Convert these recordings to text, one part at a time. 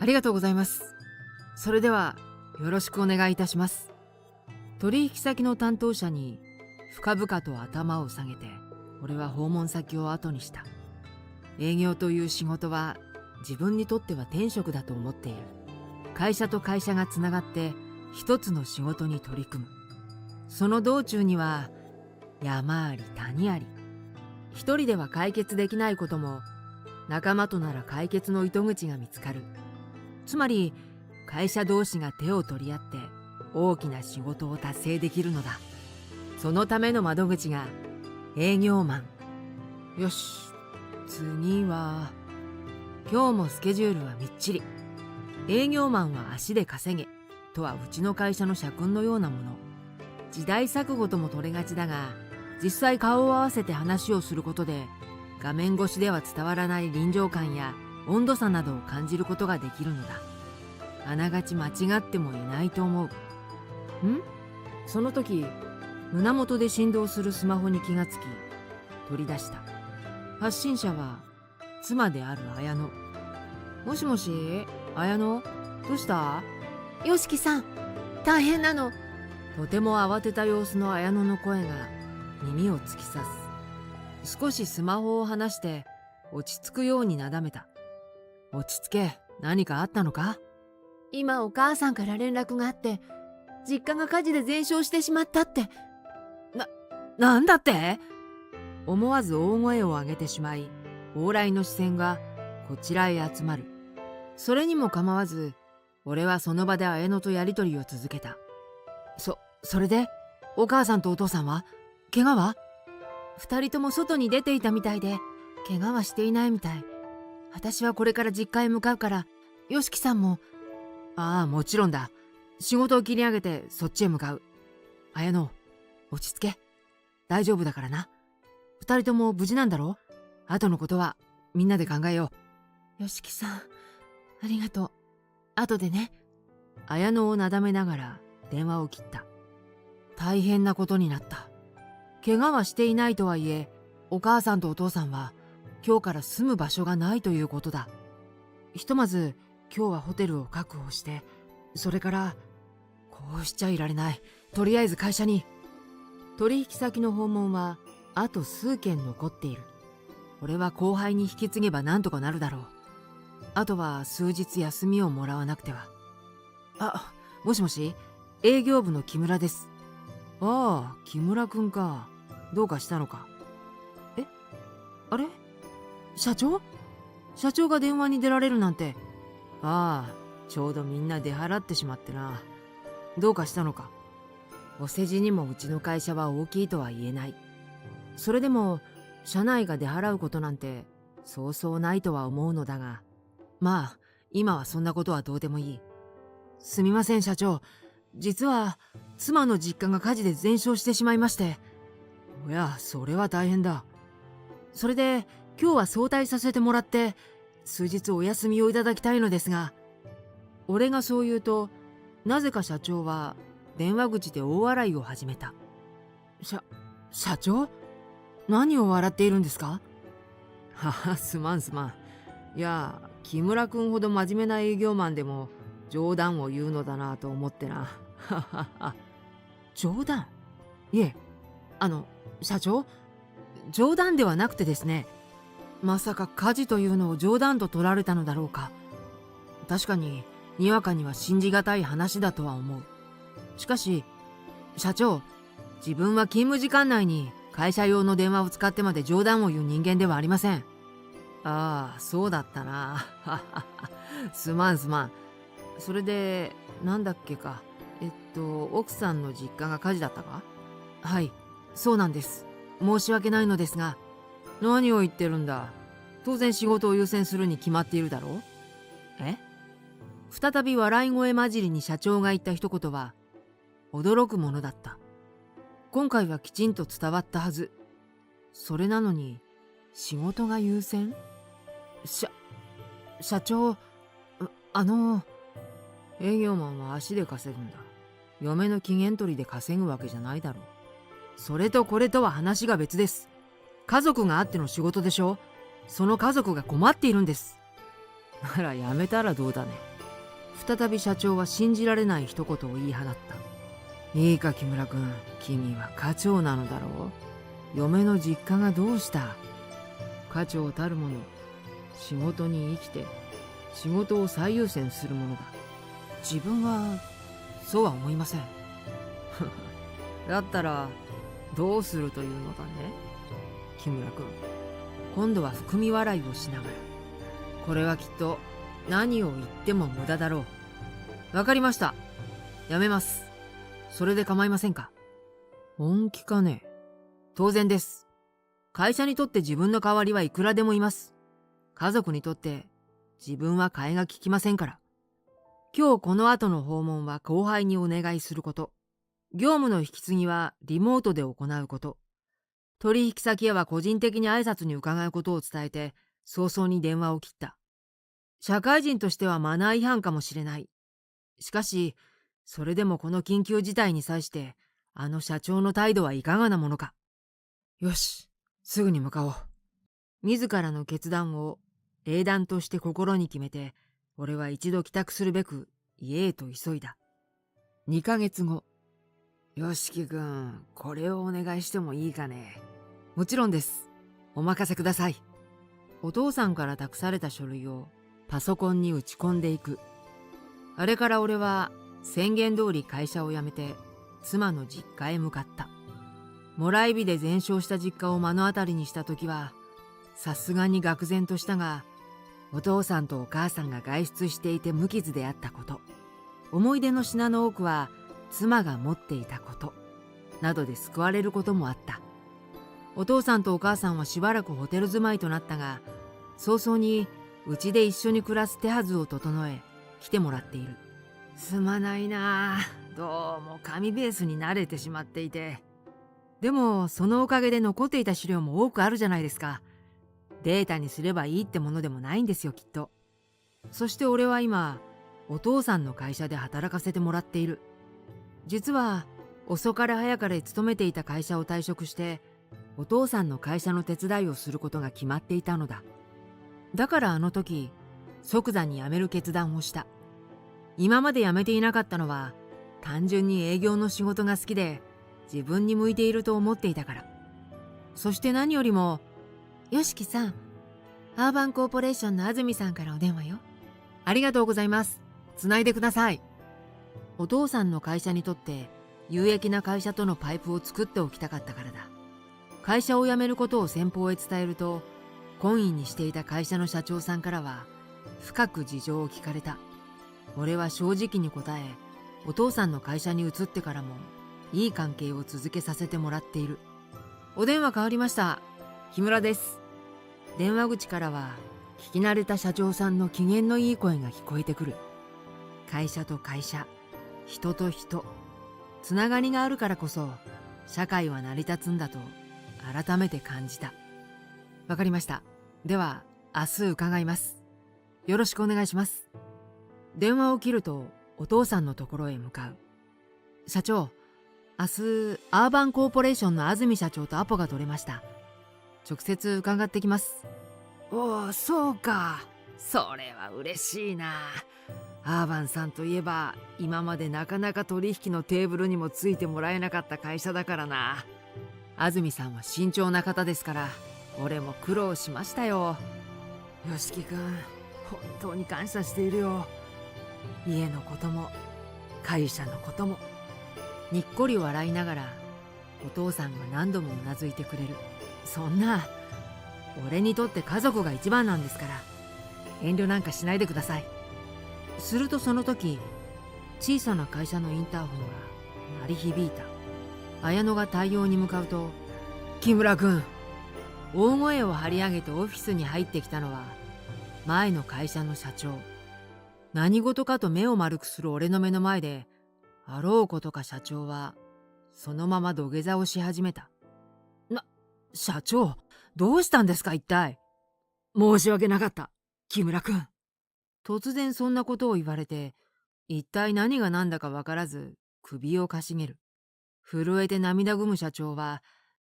ありがとうございます。それではよろしくお願いいたします。取引先の担当者に深々と頭を下げて、俺は訪問先を後にした。営業という仕事は自分にとっては天職だと思っている。会社と会社がつながって一つの仕事に取り組む。その道中には山あり谷あり。一人では解決できないことも仲間となら解決の糸口が見つかる。つまり会社同士が手を取り合って大きな仕事を達成できるのだ。そのための窓口が営業マン。よし、次は今日もスケジュールはみっちり。営業マンは足で稼げとはうちの会社の社訓のようなもの。時代錯誤とも取れがちだが、実際顔を合わせて話をすることで画面越しでは伝わらない臨場感や温度差などを感じることができるのだ。あながち間違ってもいないと思う。その時胸元で振動するスマホに気がつき取り出した。発信者は妻である綾乃。もしもし、綾乃、どうした？よしきさん、大変なの。とても慌てた様子の綾乃の声が耳を突き刺す。少しスマホを離して落ち着くようになだめた。落ち着け、何かあったのか？今お母さんから連絡があって、実家が火事で全焼してしまったって。なんだって？思わず大声を上げてしまい、往来の視線がこちらへ集まる。それにも構わず、俺はその場で綾乃とやりとりを続けた。それでお母さんとお父さんは？怪我は？二人とも外に出ていたみたいで、怪我はしていないみたい。私はこれから実家へ向かうから、よしきさんも。ああ、もちろんだ。仕事を切り上げてそっちへ向かう。綾乃、落ち着け。大丈夫だからな。二人とも無事なんだろ？後のことはみんなで考えよう。よしきさん、ありがとう。後でね。綾乃をなだめながら電話を切った。大変なことになった。怪我はしていないとはいえ、お母さんとお父さんは今日から住む場所がないということだ。ひとまず今日はホテルを確保して、それからこうしちゃいられない。とりあえず会社に。取引先の訪問はあと数件残っている。俺は後輩に引き継げばなんとかなるだろう。あとは数日休みをもらわなくては。あ、もしもし、営業部の木村です。ああ、木村くんか。どうかしたのか？あれ？社長が電話に出られるなんて。ああ、ちょうどみんな出払ってしまってな。どうかしたのか？お世辞にもうちの会社は大きいとは言えない。それでも社内が出払うことなんてそうそうないとは思うのだが、まあ今はそんなことはどうでもいい。すみません社長、実は妻の実家が火事で全焼してしまいまして。おや、それは大変だ。それで今日は早退させてもらって数日お休みをいただきたいのですが。俺がそう言うと、なぜか社長は電話口で大笑いを始めた。社長？何を笑っているんですか？はは、すまん。いや、木村くんほど真面目な営業マンでも冗談を言うのだなと思ってな。ははは。冗談？いえ、社長、冗談ではなくてですね。まさか火事というのを冗談と取られたのだろうか。確かににわかには信じがたい話だとは思う。しかし社長、自分は勤務時間内に会社用の電話を使ってまで冗談を言う人間ではありません。ああ、そうだったな。すまん。それでなんだっけか。奥さんの実家が火事だったか？はい、そうなんです。申し訳ないのですが。何を言ってるんだ。当然仕事を優先するに決まっているだろう。再び笑い声混じりに社長が言った一言は驚くものだった。今回はきちんと伝わったはず。それなのに仕事が優先？社長、営業マンは足で稼ぐんだ。嫁の機嫌取りで稼ぐわけじゃないだろう。それとこれとは話が別です。家族があっての仕事でしょ。その家族が困っているんです。ならやめたらどうだね。再び社長は信じられない一言を言い放った。いいか木村君、君は課長なのだろう。嫁の実家がどうした。課長たるもの、仕事に生きて仕事を最優先するものだ。自分はそうは思いません。だったらどうするというのだね。木村君、今度は含み笑いをしながら、これはきっと何を言っても無駄だろう。わかりました。やめます。それで構いませんか。本気かね。当然です。会社にとって自分の代わりはいくらでもいます。家族にとって自分は替えが利きませんから。今日この後の訪問は後輩にお願いすること。業務の引き継ぎはリモートで行うこと。取引先へは個人的に挨拶に伺うことを伝えて、早々に電話を切った。社会人としてはマナー違反かもしれない。しかし、それでもこの緊急事態に際して、あの社長の態度はいかがなものか。よし、すぐに向かおう。自らの決断を英断として心に決めて、俺は一度帰宅するべく家へと急いだ。2ヶ月後。よしき君、これをお願いしてもいいかね。もちろんです。お任せください。お父さんから託された書類をパソコンに打ち込んでいく。あれから俺は宣言通り会社を辞めて妻の実家へ向かった。もらい火で全焼した実家を目の当たりにした時は、さすがに愕然としたが、お父さんとお母さんが外出していて無傷であったこと、思い出の品の多くは妻が持っていたこと、などで救われることもあった。お父さんとお母さんはしばらくホテル住まいとなったが、早々にうちで一緒に暮らす手はずを整え、来てもらっている。すまないなあ、どうも紙ベースに慣れてしまっていて。でもそのおかげで残っていた資料も多くあるじゃないですか。データにすればいいってものでもないんですよ、きっと。そして俺は今、お父さんの会社で働かせてもらっている。実は遅かれ早かれ勤めていた会社を退職して、お父さんの会社の手伝いをすることが決まっていたのだ。だからあの時、即座に辞める決断をした。今まで辞めていなかったのは、単純に営業の仕事が好きで、自分に向いていると思っていたから。そして何よりも、よしきさん、アーバンコーポレーションの安住さんからお電話よ。ありがとうございます。つないでください。お父さんの会社にとって有益な会社とのパイプを作っておきたかったからだ。会社を辞めることを先方へ伝えると、懇意にしていた会社の社長さんからは深く事情を聞かれた。俺は正直に答え、お父さんの会社に移ってからもいい関係を続けさせてもらっている。お電話変わりました。木村です。電話口からは聞き慣れた社長さんの機嫌のいい声が聞こえてくる。会社と会社、人と人、つながりがあるからこそ社会は成り立つんだと改めて感じた。わかりました。では明日伺います。よろしくお願いします。電話を切るとお父さんのところへ向かう。社長、明日アーバンコーポレーションの安住社長とアポが取れました。直接伺ってきます。おお、そうか。それは嬉しいな。アーバンさんといえば今までなかなか取引のテーブルにもついてもらえなかった会社だからな。安住さんは慎重な方ですから、俺も苦労しましたよ。よしきくん、本当に感謝しているよ。家のことも会社のことも。にっこり笑いながらお父さんが何度もうなずいてくれる。そんな、俺にとって家族が一番なんですから、遠慮なんかしないでください。するとその時、小さな会社のインターホンが鳴り響いた。綾乃が対応に向かうと、木村君。大声を張り上げてオフィスに入ってきたのは前の会社の社長。何事かと目を丸くする俺の目の前で、あろうことか社長はそのまま土下座をし始めた。社長、どうしたんですか一体。申し訳なかった、木村君。突然そんなことを言われて、一体何が何だかわからず首をかしげる。震えて涙ぐむ社長は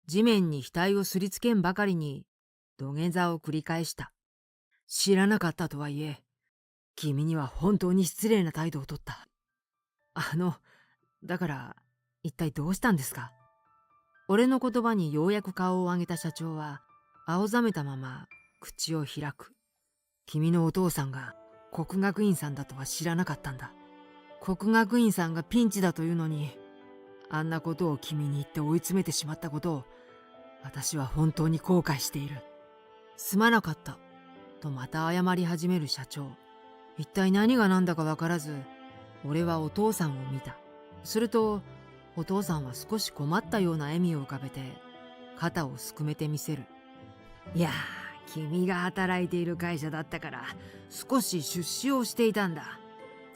地面に額をすりつけんばかりに土下座を繰り返した。知らなかったとはいえ、君には本当に失礼な態度をとった。だから一体どうしたんですか？俺の言葉にようやく顔を上げた社長は青ざめたまま口を開く。君のお父さんが國學院さんだとは知らなかったんだ。國學院さんがピンチだというのに、あんなことを君に言って追い詰めてしまったことを私は本当に後悔している。すまなかったとまた謝り始める社長。一体何が何だか分からず、俺はお父さんを見た。するとお父さんは少し困ったような笑みを浮かべて肩をすくめてみせる。いやー、君が働いている会社だったから少し出資をしていたんだ。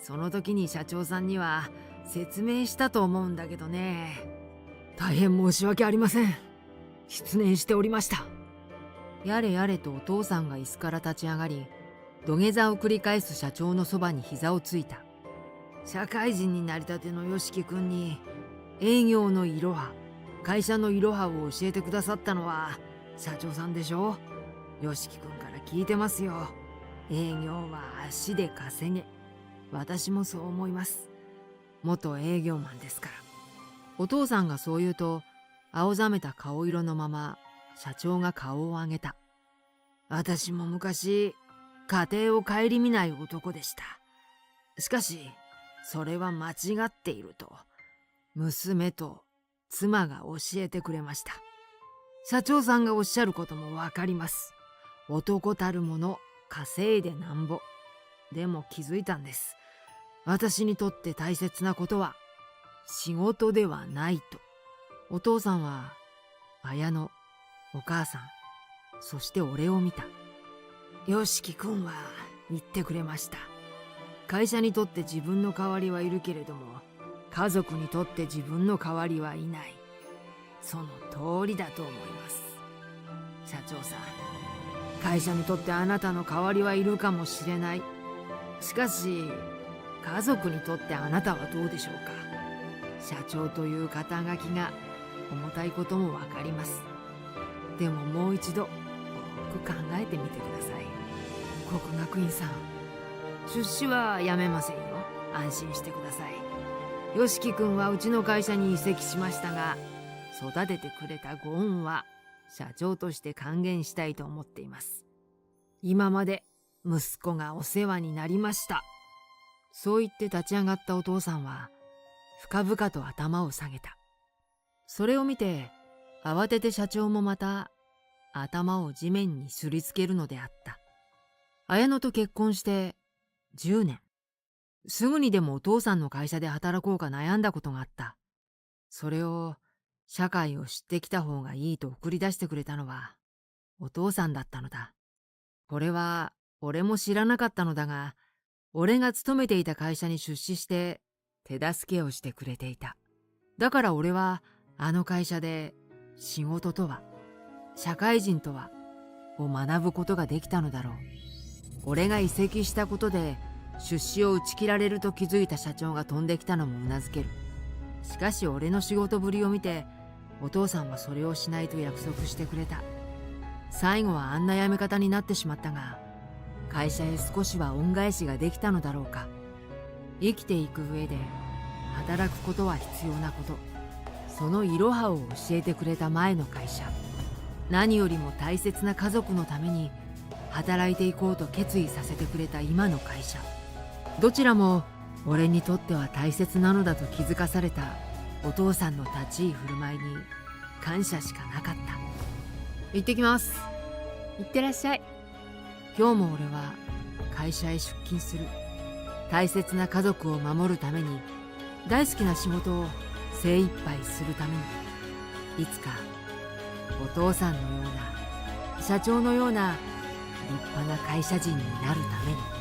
その時に社長さんには説明したと思うんだけどね。大変申し訳ありません。失念しておりました。やれやれとお父さんが椅子から立ち上がり、土下座を繰り返す社長のそばに膝をついた。社会人になりたての吉木君に営業のいろは、会社のいろはを教えてくださったのは社長さんでしょ。吉木君から聞いてますよ。営業は足で稼げ。私もそう思います。元営業マンですから。お父さんがそう言うと、青ざめた顔色のまま社長が顔を上げた。私も昔家庭を顧みない男でした。しかしそれは間違っていると娘と妻が教えてくれました。社長さんがおっしゃることもわかります。男たるもの稼いでなんぼ。でも気づいたんです。私にとって大切なことは仕事ではないと。お父さんは綾乃、お母さん、そして俺を見た。吉木君は言ってくれました。会社にとって自分の代わりはいるけれども、家族にとって自分の代わりはいない。その通りだと思います。社長さん、会社にとってあなたの代わりはいるかもしれない。しかし家族にとってあなたはどうでしょうか。社長という肩書きが重たいこともわかります。でももう一度よく考えてみてください。國學院さん、出資はやめませんよ。安心してください。吉木君はうちの会社に移籍しましたが、育ててくれたご恩は社長として還元したいと思っています。今まで息子がお世話になりました。そう言って立ち上がったお父さんは深々と頭を下げた。それを見て慌てて社長もまた頭を地面にすりつけるのであった。綾乃と結婚して10年。すぐにでもお父さんの会社で働こうか悩んだことがあった。それを社会を知ってきた方がいいと送り出してくれたのはお父さんだったのだ。これは俺も知らなかったのだが、俺が勤めていた会社に出資して手助けをしてくれていた。だから俺はあの会社で仕事とは、社会人とはを学ぶことができたのだろう。俺が移籍したことで出資を打ち切られると気づいた社長が飛んできたのもうなずける。しかし俺の仕事ぶりを見てお父さんはそれをしないと約束してくれた。最後はあんな辞め方になってしまったが、会社へ少しは恩返しができたのだろうか。生きていく上で働くことは必要なこと、そのいろはを教えてくれた前の会社、何よりも大切な家族のために働いていこうと決意させてくれた今の会社、どちらも俺にとっては大切なのだと気づかされたお父さんの立ち居振る舞いに感謝しかなかった。行ってきます。いってらっしゃい。今日も俺は会社へ出勤する。大切な家族を守るために、大好きな仕事を精一杯するために、いつかお父さんのような、社長のような立派な会社人になるために。